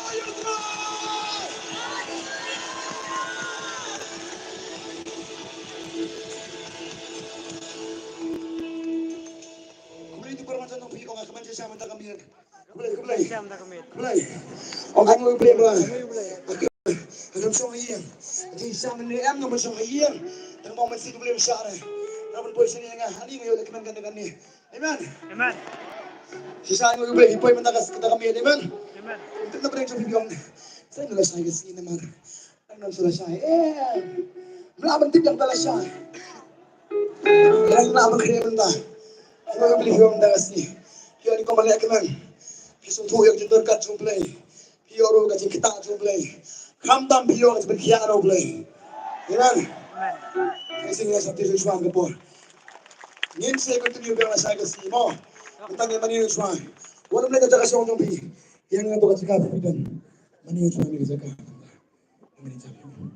Kembali permainan Novi Ong akan bersama kami. Kembali. Ong akan mulai bermain. Akan bersama ia. Akan sama dengan yang bersama ia. Dan mau masih kembali bersama. Namun posisi yang hari ini oleh kemenangan ini. Amen. Amen. Sisa yang kembali hipoy mentakas kita kami. Amen. Amen. Untuk na bereng sa bigong. Saya nila saya kasi naman. Ano sila siya? Melaban tigang pala siya. Yang melaban kaya benda. Ano beli bigong na kasi. Kaya ni ko mali man. Kisong tuyag yung turkat yung play. Piyoro kasi kita yung play. Kamdam piyoro kasi berkiyano play. Amen. Kasi nga sa tiso suwang ka po. Ngayon siya continue bigong na siya kasi mo. Matangin manino suwang. Walang na kata kasi yung pi. Yang nga to kasi kapitan. Mani yung suwang ni kasi ka. Amen.